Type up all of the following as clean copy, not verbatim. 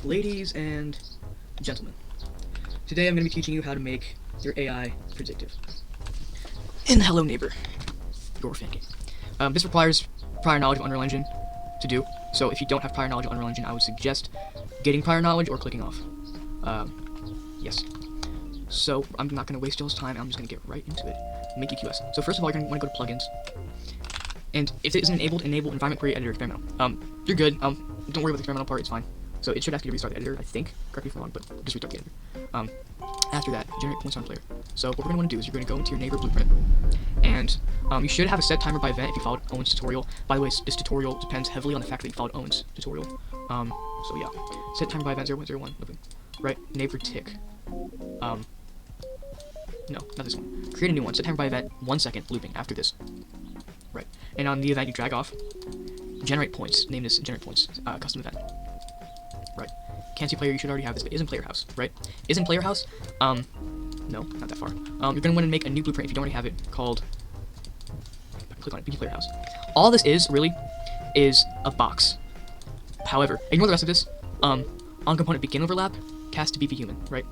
Ladies and gentlemen, today I'm going to be teaching you how to make your AI predictive in Hello Neighbor, your Fangame. This requires prior knowledge of Unreal Engine to do, so if you don't have prior knowledge of Unreal Engine, I would suggest getting prior knowledge or clicking off. Yes. So I'm not going to waste y'all's time, I'm just going to get right into it. Make EQS. So first of all, you're going to want to go to plugins, and if it isn't enabled, enable environment query editor experimental. You're good. Don't worry about the experimental part, it's fine. So it should ask you to restart the editor, I think. Correct me if I'm wrong, but just restart the editor. After that, generate points on player. So what we're going to want to do is you're going to go into your neighbor blueprint, and you should have a set timer by event if you followed Owen's tutorial. By the way, this tutorial depends heavily on the fact that you followed Owen's tutorial. So yeah, set timer by event 0.01 looping. Right, neighbor tick. No, not this one. Create a new one. Set timer by event 1 second looping after this. Right, and on the event you drag off, generate points. Name this generate points custom event. Right. Can't see player, you should already have this, but isn't player house, right? Isn't player house, no, not that far. You're gonna want to make a new blueprint if you don't already have it called, click on it, BP player house. All this is, really, is a box. However, ignore the rest of this, on component begin overlap, cast to BP human, right?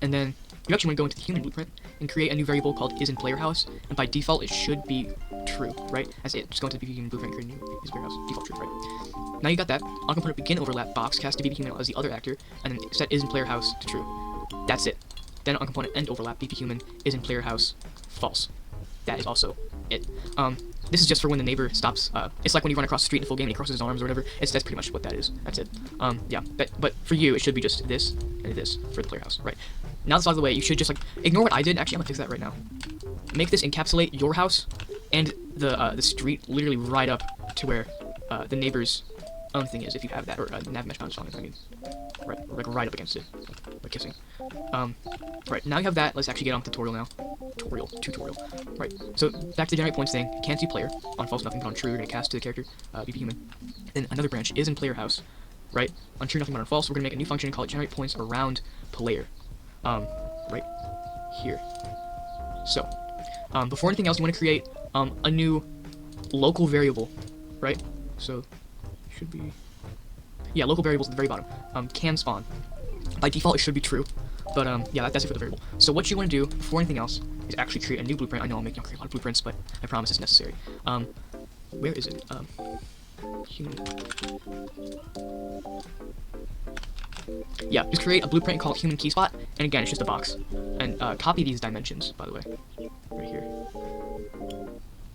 And then, you actually want to go into the human blueprint and create a new variable called isInPlayerHouse, and by default it should be true, right? That's it. Just go into the BP human blueprint and create a new isInPlayerHouse, default true, right? Now you got that. On component begin overlap box, cast to BP human as the other actor, and then set isInPlayerHouse to true. That's it. Then on component end overlap BP human isInPlayerHouse false. That is also it. This is just for when the neighbor stops. It's like when you run across the street in a full game and he crosses his arms or whatever. That's pretty much what that is. That's it. Yeah. But for you, it should be just this and this for the player house, right? Now that's out of the way, you should just like ignore what I did. Actually, I'm gonna fix that right now. Make this encapsulate your house and the street literally right up to where the neighbor's own thing is, if you have that, or nav mesh bound song, I mean, right, like right up against it, like kissing. Right, now you have that. Let's actually get on tutorial now. Tutorial. Right. So back to the generate points thing. Can't see player on false nothing, but on true you're gonna cast to the character BP human. Then another branch is in player house. Right. On true nothing but on false, we're gonna make a new function and call it generate points around player. Right here. So, before anything else, you want to create a new local variable, right? So, should be, yeah, local variables at the very bottom. Can spawn. By default, it should be true, but yeah, that's it for the variable. So what you want to do before anything else is actually create a new blueprint. I know I'm making create a lot of blueprints, but I promise it's necessary. Where is it? Human. Yeah, just create a blueprint called human key spot, and again, it's just a box. And copy these dimensions, by the way, right here.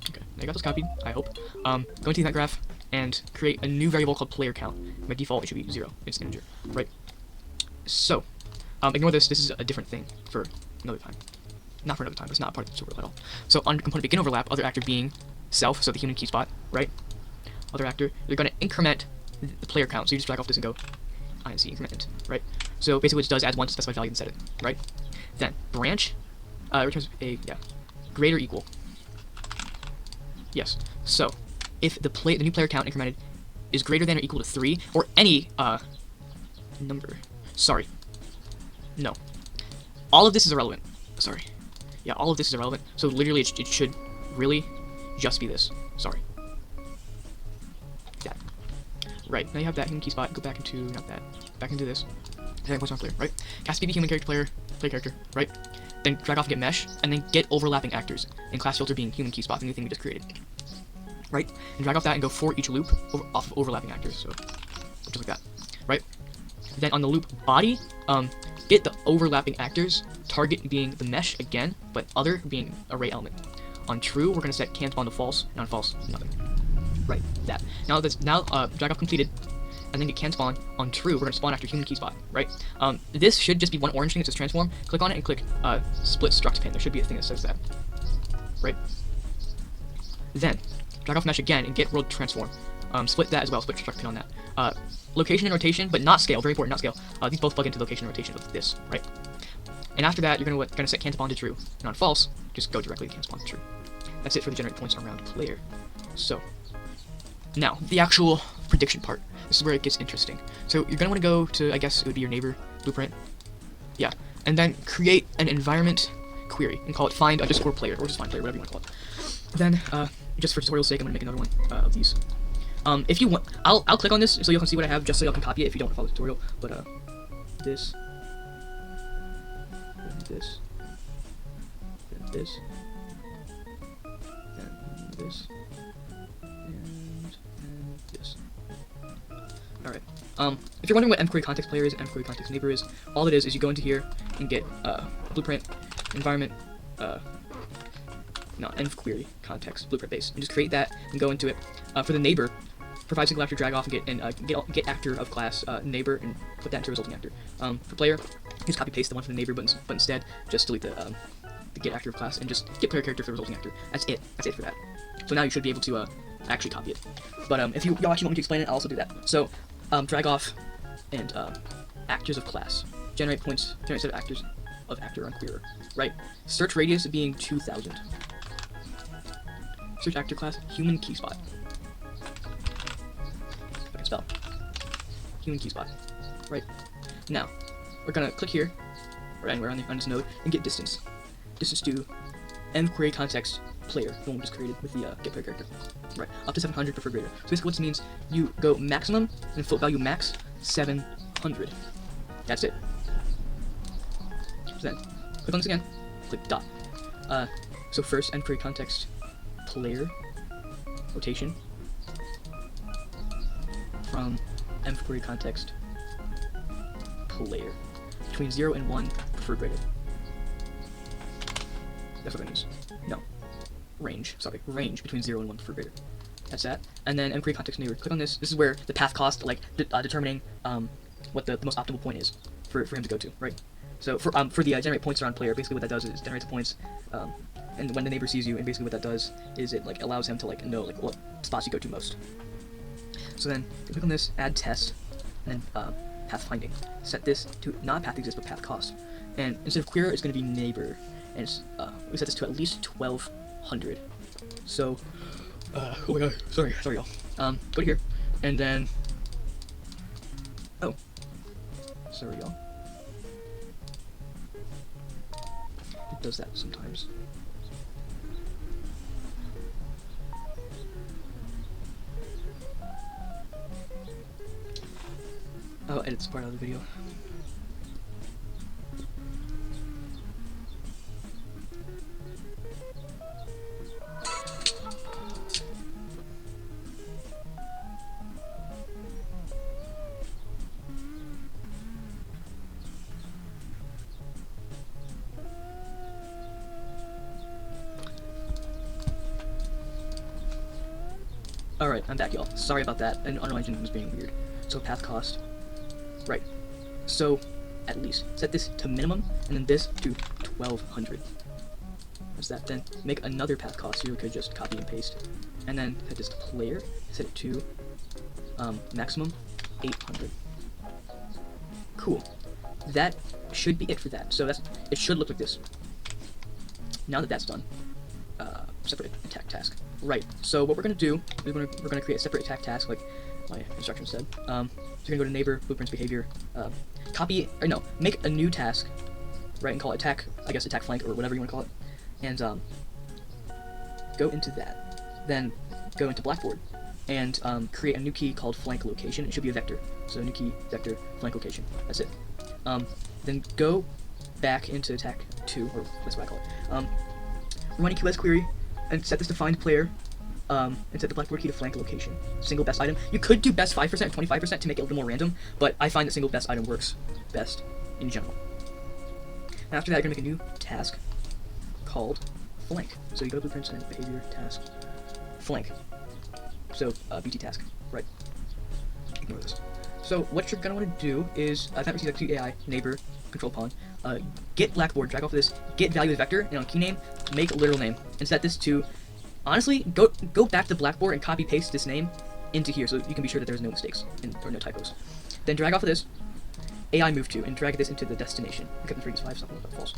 Okay, I got those copied, I hope. Go into the event graph and create a new variable called player count. By default, it should be 0. It's an integer, right? So, ignore this. This is a different thing for another time. Not for another time. It's not part of the tutorial at all. So, on component begin overlap, other actor being self, so the human key spot, right? Other actor, you're going to increment the player count. So you just drag off this and go INC increment, right? So basically what it does, adds one to specified value and set it, right? Then branch returns a greater equal. Yes. So if the new player count incremented is greater than or equal to 3, or any number. Sorry. No. All of this is irrelevant. Sorry. Yeah, all of this is irrelevant. So literally it should really just be this. Sorry. That. Right, now you have that human key spot, go back into, not that, back into this. Points on player, right? Cast BB human character player character, right? Then drag off and get mesh, and then get overlapping actors, and class filter being human key spot, the new thing we just created. Right? And drag off that and go for each loop off of overlapping actors, so just like that. Right? Then on the loop body, get the overlapping actors, target being the mesh again, but other being array element. On true, we're gonna set can spawn to false, and on false, nothing. Right, that. Now drag off completed, and then get can spawn on true. We're gonna spawn after human key spot, right? This should just be one orange thing that says transform. Click on it and click split struct pin. There should be a thing that says that, right? Then drag off mesh again and get world transform. Split that as well. Split struct pin on that. Location and rotation, but not scale. Very important, not scale. These both plug into location and rotation of this, right? And after that, you're gonna set can spawn to true, and on false, just go directly to can spawn to true. That's it for the generate points around player. So. Now, the actual prediction part. This is where it gets interesting. So you're going to want to go to, I guess it would be your neighbor blueprint. Yeah. And then create an environment query and call it find_player, or just find player, whatever you want to call it. Then, just for tutorial's sake, I'm going to make another one of these. If you want, I'll click on this so you can see what I have, just so y'all can copy it if you don't want to follow the tutorial. But this, and this, and this, and this, and this. All right. If you're wondering what mQuery context player is and mQuery context neighbor is, all it is you go into here and get blueprint, environment, mQuery context blueprint base, and just create that and go into it. For the neighbor, provide single actor drag off and get actor of class neighbor and put that into resulting actor. For player, just copy paste the one from the neighbor, but instead just delete the get actor of class and just get player character for the resulting actor. That's it. That's it for that. So now you should be able to actually copy it. But if y'all actually want me to explain it, I'll also do that. So drag off and actors of class. Generate points. Generate set of actors of actor on queer. Right. Search radius being 2,000. Search actor class human key spot. If I can spell. Human key spot. Right. Now we're gonna click here or anywhere on this node and get distance. Distance to mQuery context player, the one we just created with the get player character. Right, up to 700 preferred greater. So basically what this means, you go maximum and float value max 700. That's it. So then, click on this again, click dot. So first, mQuery context player rotation from mQuery context player between 0 and 1 preferred greater. That's what it means. No. Range between 0 and 1 preferred greater. That's that. And then mQuery context neighbor. Click on this. This is where the path cost, like determining what the most optimal point is for him to go to, right? So for the generate points around player, basically what that does is generate the points, and when the neighbor sees you, and basically what that does is it like allows him to like know like what spots you go to most. So then click on this, add test, and then path finding. Set this to not path exist but path cost, and instead of queer it's going to be neighbor, and it's, we set this to at least 1200. So oh my god, sorry y'all. Go to here, and then oh, sorry y'all. It does that sometimes. I'll edit this part out of the video. Alright, I'm back, y'all. Sorry about that, and Unreal Engine was being weird. So path cost. Right. So, at least. Set this to minimum, and then this to 1200. That's that. Then make another path cost. You could just copy and paste. And then set this to player. Set it to maximum 800. Cool. That should be it for that. So it should look like this. Now that that's done, separate attack task. Right. So what we're gonna do is we're gonna create a separate attack task, like my instruction said. So you're gonna go to neighbor, blueprints, behavior, make a new task, right, and call it attack. I guess attack flank or whatever you want to call it, and go into that. Then go into Blackboard and create a new key called flank location. It should be a vector. So new key vector flank location. That's it. Then go back into attack 2, or that's what I call it. Run EQS query and set this to find player, and set the Blackboard key to flank location. Single best item. You could do best 5%, 25% to make it a little more random, but I find that single best item works best in general. And after that, you're gonna make a new task called flank. So you go to blueprints and behavior task flank. So BT task, right? Ignore this. So what you're gonna want to do is that receives like AI neighbor control pawn. Get Blackboard, drag off of this, get value as vector, and on key name, make literal name, and set this to, honestly, go back to Blackboard and copy paste this name into here so you can be sure that there's no mistakes or no typos. Then drag off of this, AI move to, and drag this into the destination. Look at the previous 5, something like false.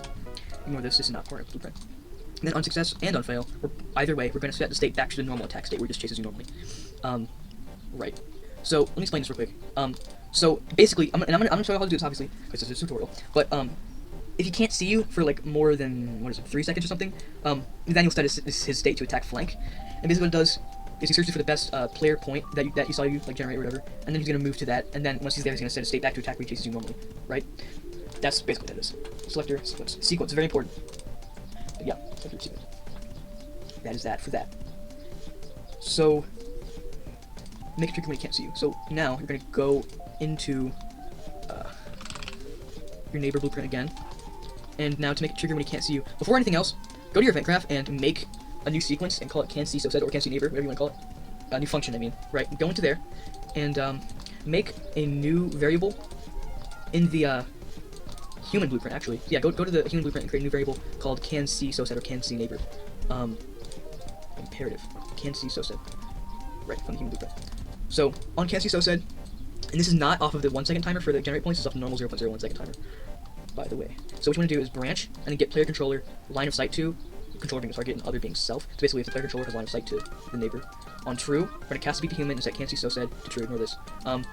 Ignore this is not part of the blueprint. And then on success and on fail, either way, we're going to set the state back to the normal attack state where it just chases you normally. Right. So let me explain this real quick. So basically, I'm gonna show you how to do this, obviously, because this is a tutorial. But if he can't see you for like more than 3 seconds or something, then you'll set his state to attack flank. And basically what it does, is he searches for the best player point that you saw you like generate or whatever, and then he's gonna move to that, and then once he's there, he's gonna set a state back to attack where he chases you normally, right? That's basically what that is. Selector sequence. Sequence is very important. But yeah, selector sequence. That is that for that. So make it tricky when he can't see you. So now you're gonna go into your neighbor blueprint again, and now to make it trigger when he can't see you, before anything else, go to your event graph and make a new sequence and call it can see so said or can see neighbor, whatever you want to call it. A new function, I mean. Right. Go into there and make a new variable in the human blueprint. Actually, yeah. Go to the human blueprint and create a new variable called can see so said or can see neighbor. Imperative. Can see so said. Right on the human blueprint. So on can see so said, and this is not off of the 1 second timer for the generate points. It's off the normal 0.01 second timer. By the way. So what you want to do is branch and then get player controller line of sight to controller being the target and other being self. So basically, if the player controller has line of sight to the neighbor. On true, we're gonna cast speak to human and set can see so said to true. Ignore this. And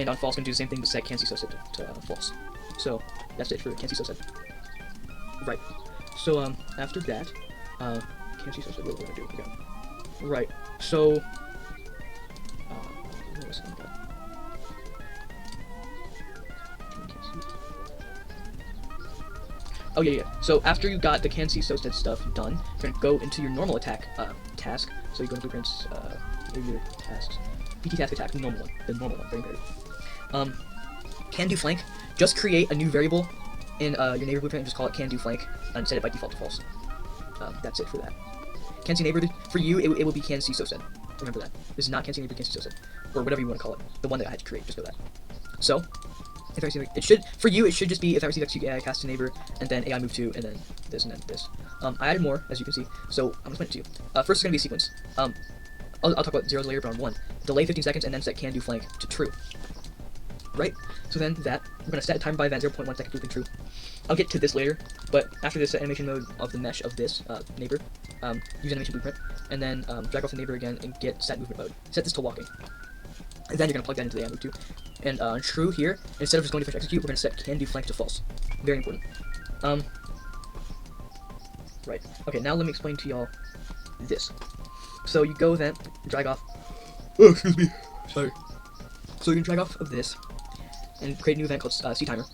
on false, gonna do the same thing but set can see so said to false. So that's it for can see so said. Right. So after that, can see so said. What are we gonna do? Okay. Right. So what was that? Oh yeah. So after you got the can see so said stuff done, you're gonna go into your normal attack task. So you go to blueprints, your tasks, PT task attack, the normal one, very imperative. Can do flank. Just create a new variable in your neighbor blueprint and just call it can do flank and set it by default to false. That's it for that. Can see neighbor for you it will be can see so said. Remember that. This is not can see neighbor, can see so said, or whatever you want to call it. The one that I had to create. Just know that. So. If I receive, it should just be if I receive execute AI cast to neighbor and then AI move to and then this and then this. I added more as you can see, so I'm gonna explain it to you. First is gonna be a sequence. I'll talk about zeros later, but on 1. Delay 15 seconds and then set can do flank to true. Right? So then that we're gonna set timer by event 0.1 second looping true. I'll get to this later, but after this set animation mode of the mesh of this neighbor, use animation blueprint, and then drag off the neighbor again and get set movement mode. Set this to walking. And then you're gonna plug that into the AI move too. And true here, instead of just going to finish execute, we're gonna set can do flank to false. Very important. Right. Okay, now let me explain to y'all this. So you go event, drag off. Oh, excuse me. Sorry. So you can drag off of this and create a new event called C timer,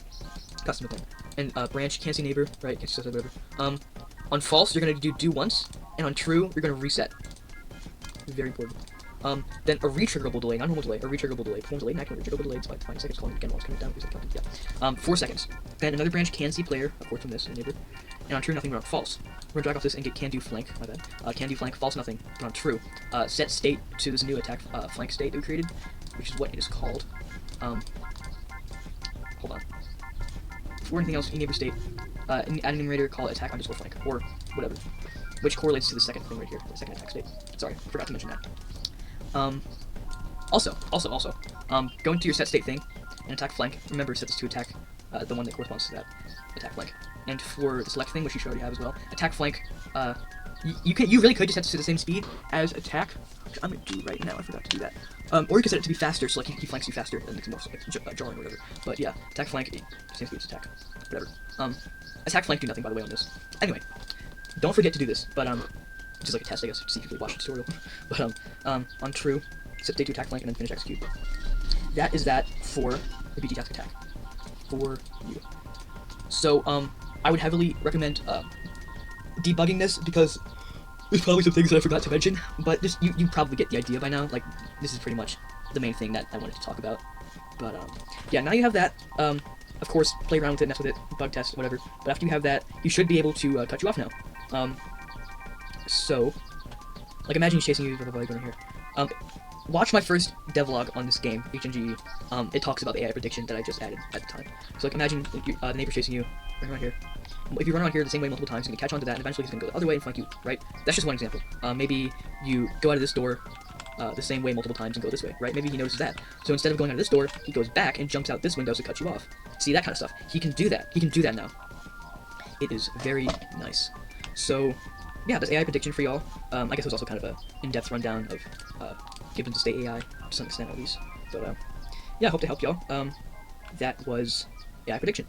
custom event, and branch can see neighbor, right? Can see whatever. On false, you're gonna do once, and on true, you're gonna reset. Very important. Then a retriggerable delay, not normal delay, a retriggerable delay. Perform delay, not retriggerable delay, it's 5 seconds, calling again while it's coming down, yeah. 4 seconds. Then another branch can see player, of course from this, neighbor. And on true, nothing, but on false. We're gonna drag off this and get can do flank, my bad. Can do flank, false, nothing, but on true. Set state to this new attack flank state that we created, which is what it is called. Hold on. Before anything else, enable state, add an enumerator, call it attack underscore flank, or whatever. Which correlates to the second thing right here, the second attack state. Sorry, forgot to mention that. Also, go into your set state thing and attack flank. Remember, set this to attack the one that corresponds to that attack flank. And for the select thing, which you should already have as well, attack flank. You really could just set this to the same speed as attack, which I'm gonna do right now. I forgot to do that. Or you could set it to be faster, so like he flanks you faster, and makes it more like, jarring or whatever. But yeah, attack flank, same speed as attack, whatever. Attack flank do nothing by the way on this. Anyway, don't forget to do this. But just like a test, I guess, to see if you really watch the tutorial. But on true, set state to attack flank and then finish execute. That is that for the BT task attack for you. So I would heavily recommend debugging this because there's probably some things that I forgot to mention, but just you probably get the idea by now. Like this is pretty much the main thing that I wanted to talk about. But yeah, now you have that. Of course, play around with it, mess with it, bug test, whatever. But after you have that, you should be able to cut you off now. So, like, imagine he's chasing you, blah, blah, blah, going here. Watch my first devlog on this game, HNGE. It talks about the AI prediction that I just added at the time. So, like, imagine the neighbor's chasing you, run around here. If you run around here the same way multiple times, he's going to catch on to that, and eventually he's going to go the other way and flank you, right? That's just one example. Maybe you go out of this door the same way multiple times and go this way, right? Maybe he notices that. So instead of going out of this door, he goes back and jumps out this window to cut you off. See, that kind of stuff. He can do that. He can do that now. It is very nice. So, yeah, that's AI prediction for y'all. I guess it was also kind of a in-depth rundown of given to state AI, to some extent at least. But, yeah, I hope to help y'all. That was AI prediction.